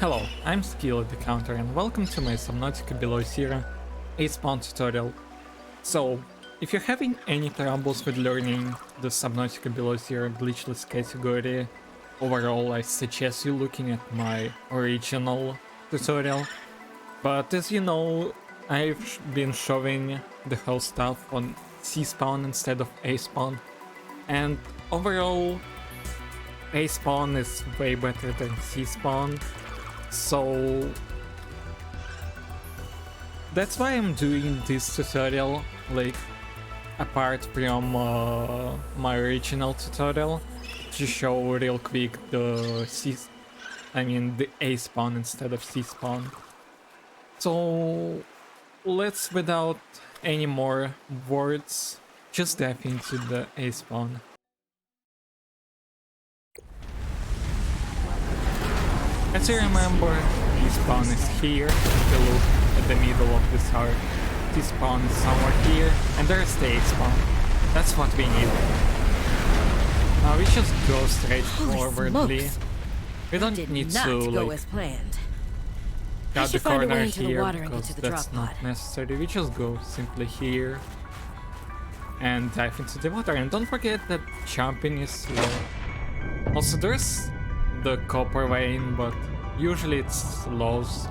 Hello, I'm Skill at the Counter and welcome to my Subnautica BZ a spawn tutorial. So, if you're having any troubles with learning the Subnautica BZ glitchless category, overall I suggest you looking at my original tutorial. But as you know, I've been showing the whole stuff on C spawn instead of A spawn, and overall A spawn is way better than C spawn. So that's why I'm doing this tutorial, like apart from my original tutorial, to show real quick the the A spawn instead of C spawn. So let's, without any more words, just dive into the A spawn. As you remember, the spawn is here. If you look at the middle of this arc, the spawn is somewhere here, and there's the A spawn. That's what we need. Now we just go straight forwardly. We don't need to like cut the corner here, because that's not necessary. We just go simply here and dive into the water. And don't forget that jumping is slow. Also, there's the copper vein, but usually it's slow, so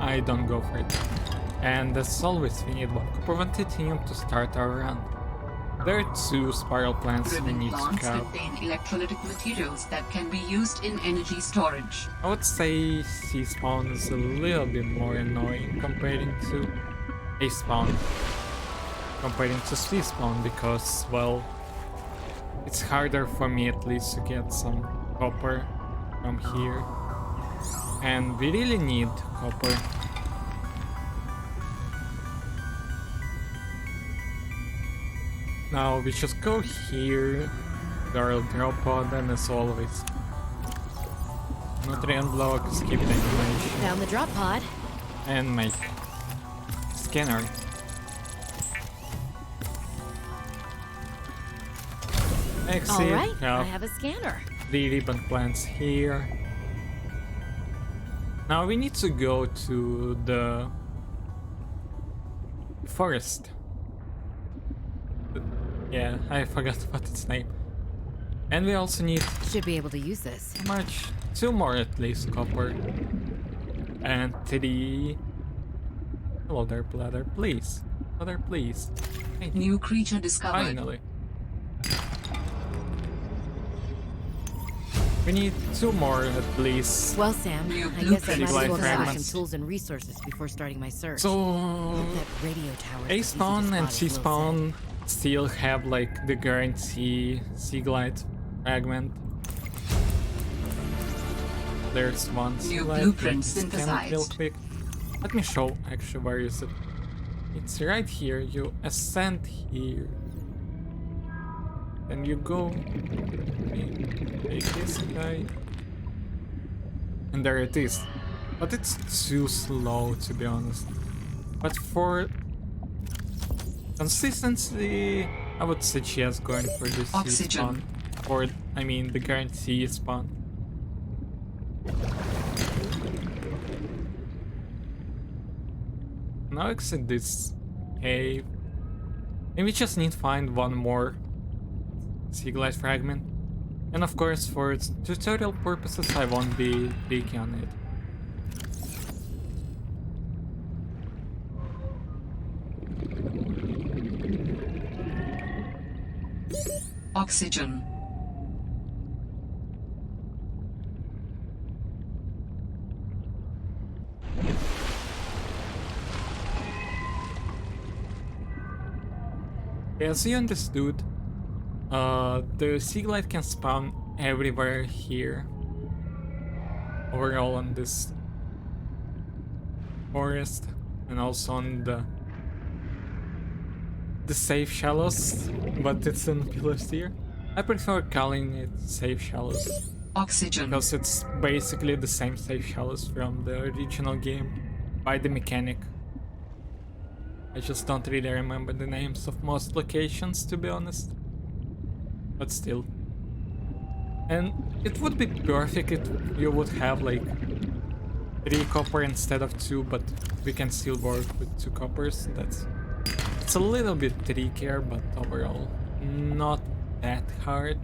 I don't go for it. And as always, we need one copper titanium to start our run. There are two spiral plants we need to cap. Contain electrolytic materials that can be used in energy storage. I would say C spawn is a little bit more annoying comparing to A spawn, comparing to C spawn, because, well, it's harder for me at least to get some copper from here, and we really need copper. Now we just go here, there are drop pod, and as always, nutrient blocks, keep the animation, Found the drop pod, and make scanner. Exit. Alright, I have a scanner. 3 ribbon plants here. Now we need to go to the forest. Yeah, I forgot what its name. And we also need Should be able to use this. how much? 2 more at least copper. And 3. Hello there, bladder, please. Bladder, please. Hey, New creature discovered. finally. We need 2 more at least. Well, Sam, New I guess I blueprint might as well grab fragments. some tools and resources before starting my search. So That radio tower. A spawn and C spawn still have like the guarantee sea glide fragment. There's one sea New glide. blueprint Let's scan it real synthesized. quick. Let me show actually where is it. It's right here. You ascend here. Then you go. Take this guy. And there it is. But it's too slow, to be honest. But for consistency, I would suggest going for the C Oxygen. spawn. Or, I mean, the guarantee spawn. Now exit this cave. And we just need to find one more sea glide fragment. And of course, for tutorial purposes, I won't be big on it. Oxygen. As you understood, the sea glide can spawn everywhere here. Overall on this forest, and also on the safe shallows, but it's in pillars here. I prefer calling it safe shallows, Oxygen. because it's basically the same safe shallows from the original game by the mechanic. I just don't really remember the names of most locations, to be honest. But still. And it would be perfect if you would have like 3 copper instead of 2, but we can still work with 2 coppers. It's a little bit trickier, but overall not that hard.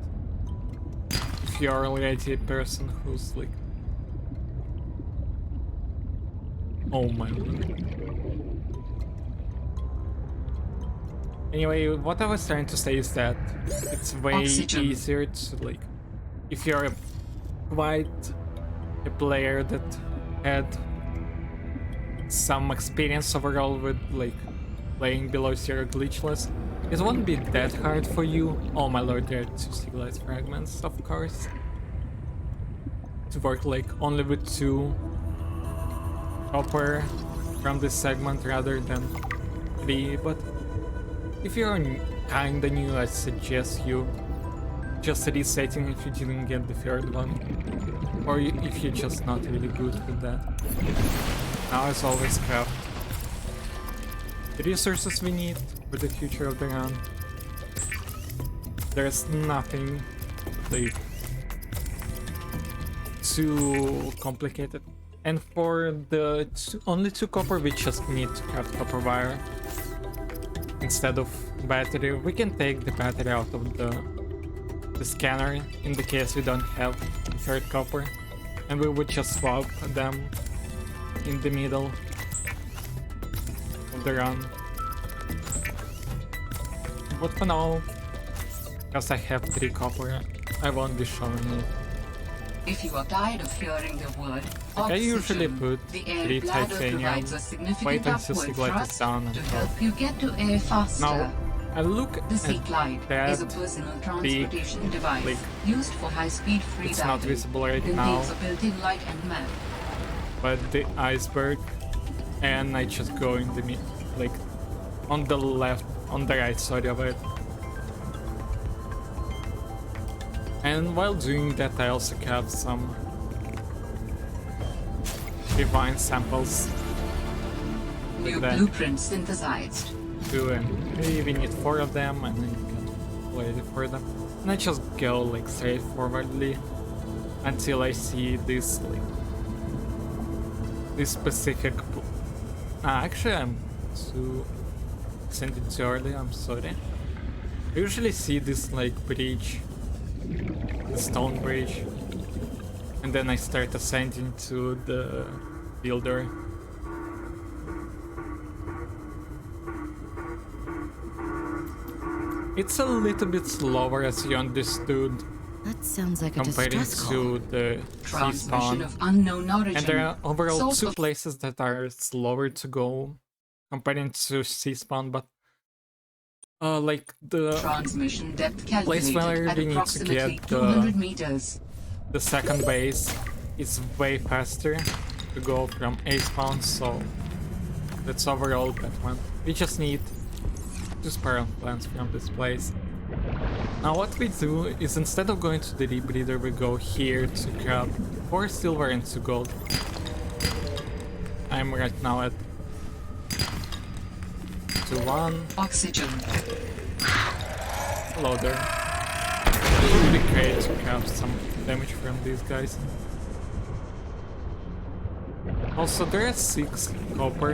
If you're already a person who's like, oh my god. Anyway, what I was trying to say is that it's way easier to like, if you're quite a player that had some experience overall with like playing below zero glitchless, it won't be that hard for you. Oh my lord, there are 2 civilized fragments, of course. To work like only with 2 copper from this segment rather than 3, but if you're kinda new, I suggest you just resetting if you didn't get the 3rd one, or if you're just not really good with that. Now as always, craft the resources we need for the future of the run. There's nothing like too complicated, and for the only 2 copper we just need to craft copper wire instead of battery. We can take the battery out of the scanner in the case we don't have 3rd copper, and we would just swap them in the middle of the run. But for now, because I have 3 copper, I won't be showing it. If you are tired of hearing the word I usually oxygen, put the air 3 bladder titanium, provides a wait significant until upward Siglet is thrust down and to go. help you get to air faster. Now, I look The Sea at Glide that is a personal transportation device like, used for high-speed free it's diving. not visible right Contains now, a built-in light and map. but the iceberg, and I just go in the like on the left, on the right side of it. And while doing that, I also have some divine samples. New that blueprints synthesized. too, and we need 4 of them, and then you can wait for them. And I just go like straightforwardly until I see this like this specific. Actually, I'm too sent it too early. I'm sorry. I usually see this like bridge, the stone bridge, and then I start ascending to the builder. It's a little bit slower, as you understood, That sounds like a compared distress call. to the sea Transmission spawn. of unknown origin. And there are overall Source 2 of- places that are slower to go comparing to sea spawn, but like the Transmission depth place calculated where at we need to approximately get 200 meters. the 2nd base is way faster to go from A spawn, so that's overall that one. We just need 2 spiral plants from this place. Now what we do is, instead of going to the rebreather, we go here to grab 4 silver and 2 gold. I'm right now at 2-1. Oxygen. Hello there. It would be great to have some damage from these guys. Also, there are 6 copper,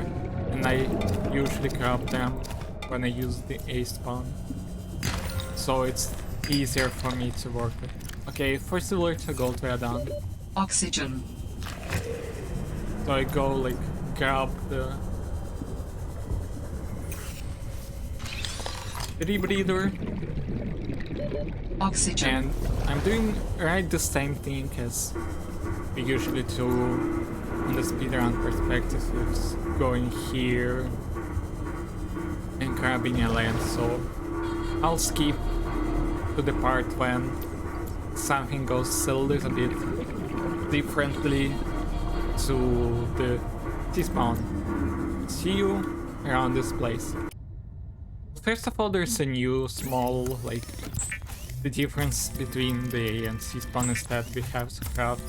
and I usually grab them when I use the A spawn, so it's easier for me to work with. Okay, for silver to gold we are done. Oxygen. So I go like grab the rebreather, Oxygen. and I'm doing right the same thing as we usually do on the speedrun perspective. It's going here and grabbing a land, so I'll skip to the part when something goes a little bit differently to the T-spawn. See you around this place. First of all, there's a new small, like, the difference between the A and C spawn is that we have to craft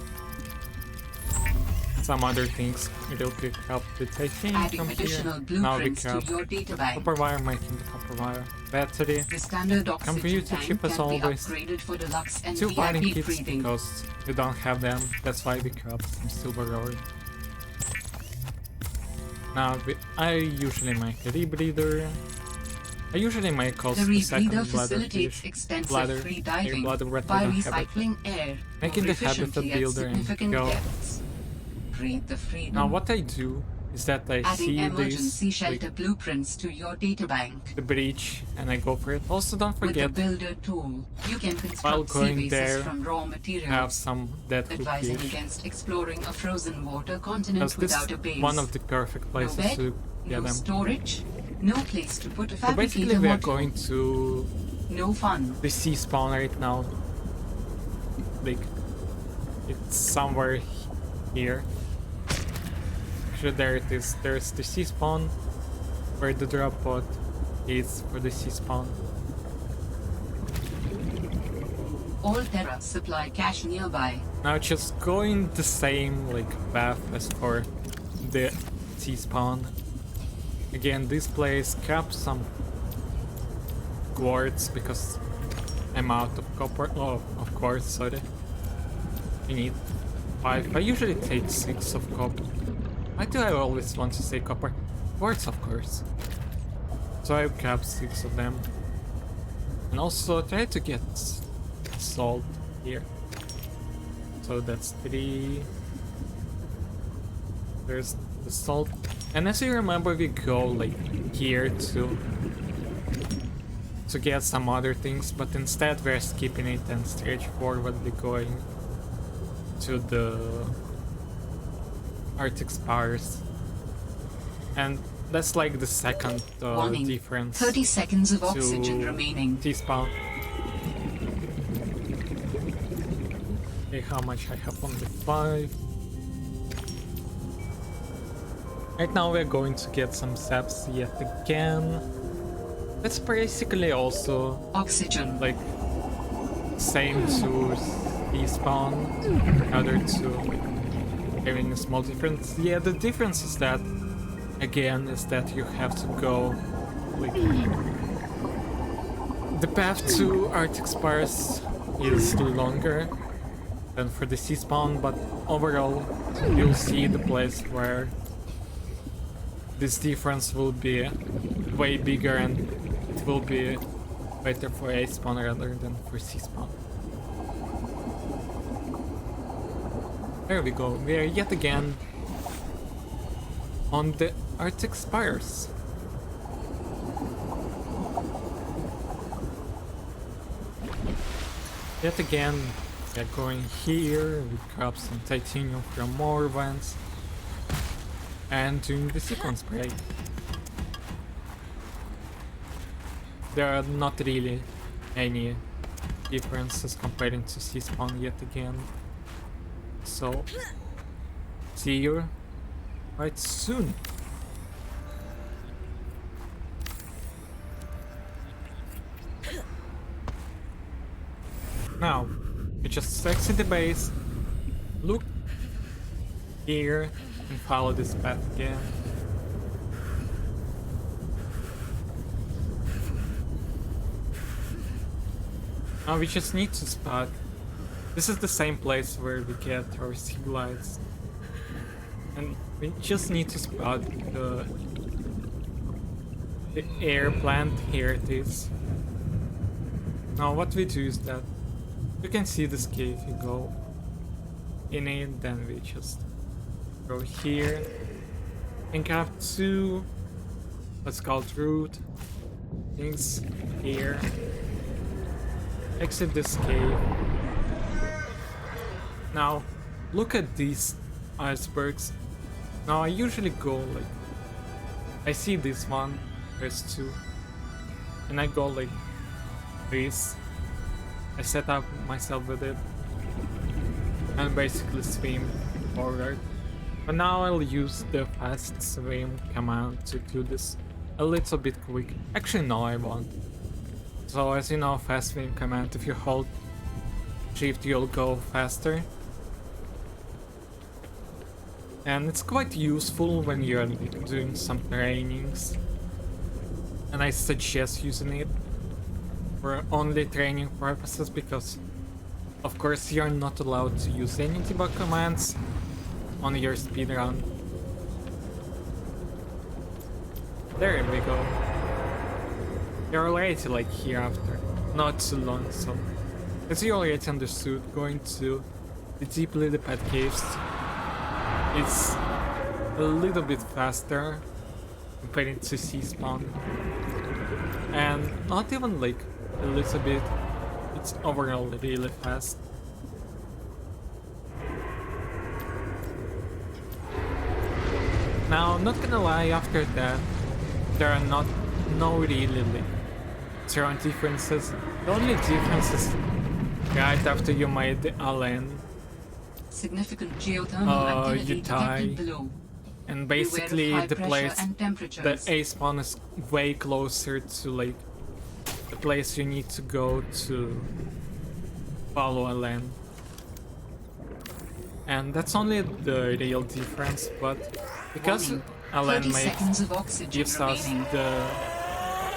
some other things real quick. Craft the titanium Adding from here. additional Now we blueprints to craft your data bank. copper wire, making the copper wire battery. The standard oxygen Computer tank chip as can be always. upgraded for deluxe and 2 fighting VIP kits breathing. because we don't have them. That's why we craft some silver ore. Now, I usually make a rebreather. I usually make also The the second rebreather bladder facilitates fish, extensive bladder, free air diving bladder by habitat, recycling air making more the habitat efficiently at builder and significant go. depths. Breathe the freedom. Now what I do is that I Adding see emergency this, shelter like, blueprints to your databank. the breach, and I go for it. Also, don't With the forget, builder tool, you can while construct sea going bases there, from raw have materials, some deadhook advising fish. against exploring a frozen water Because continent this without is a base. one of the perfect No places bed, to get no them. storage, no place to put a So basically fabricator we are module. going to No fun. the sea spawn right now. Like, it's somewhere here. Actually, there it is. There's the sea spawn, where the drop pod is for the sea spawn. All Terra supply cache nearby. Now just going the same like path as for the sea spawn. Again, this place caps some quartz because I'm out of copper. Oh, of course, sorry. I need 5. I usually take 6 of copper. Why do I always want to say copper? Quartz, of course. So I capped 6 of them. And also try to get salt here. So that's 3. There's the salt. And as you remember, we go like here to get some other things, but instead we're skipping it and straightforwardly going to the Arctic Spires. And that's like the second Warning. difference 30 seconds of to oxygen remaining. T-spawn. Okay, how much I have on the 5. Right now we're going to get some saps yet again. That's basically also Oxygen. like same to T-spawn. Other two like, having a small difference. Yeah, the difference is that again is that you have to go like the path to Arctic Spires is longer than for the sea spawn, but overall you'll see the place where this difference will be way bigger and it will be better for A spawn rather than for C spawn. There we go, we are yet again on the Arctic Spires. Yet again, we are going here, we grab some titanium from more vents and doing the sequence spray. There are not really any differences comparing to C-spawn yet again. So, see you right soon. Now, you just exit the base, look here, and follow this path again. Now we just need to spot. This is the same place where we get our sea glides. And we just need to spot the air plant. Here it is. Now what we do is that you can see this cave, you go in it, then we just go here and grab 2, let's call it root things here. Exit this cave. Now look at these icebergs. Now I usually go like, I see this one, there's 2, and I go like this. I set up myself with it and basically swim forward. But now I'll use the fast swim command to do this a little bit quick. Actually no, I won't. So as you know, fast swim command, if you hold shift you'll go faster. And it's quite useful when you're doing some trainings. And I suggest using it for only training purposes, because of course you're not allowed to use any debug commands on your speedrun. There we go. You're already like here after not too long, so as you already understood, going to the deeply pet caves it's a little bit faster compared to sea spawn, and not even like a little bit, it's overall really fast. Now, not gonna lie, after that there are no really like strong differences. The only difference is right after you made the island, Significant geothermal activity you die, detected below. and Beware of basically high the pressure place, and the temperatures. A spawn is way closer to like the place you need to go to follow a land. And that's only the real difference, but because Warning, a 30 land seconds of oxygen gives us remaining. the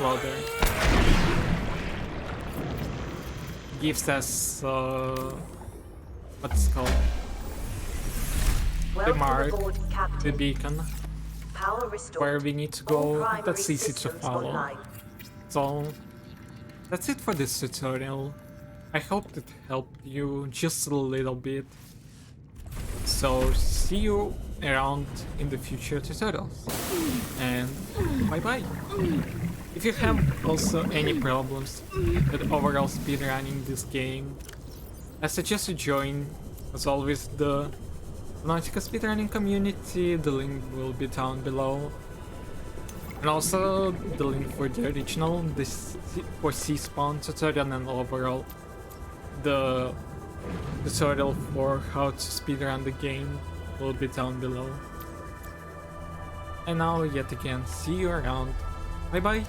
loader, gives us what's it called, the Welcome mark, aboard, the Captain. beacon, Power restored. where we need to All go. primary That's easy to systems follow. online. So that's it for this tutorial. I hope it helped you just a little bit. So see you around in the future tutorials, and bye bye. If you have also any problems with overall speedrunning this game, I suggest you join, as always, the Subnautica speedrunning community. The link will be down below, and also the link for the original, this for sea spawn tutorial, and overall the tutorial for how to speedrun the game will be down below. And now, yet again, see you around. Bye bye.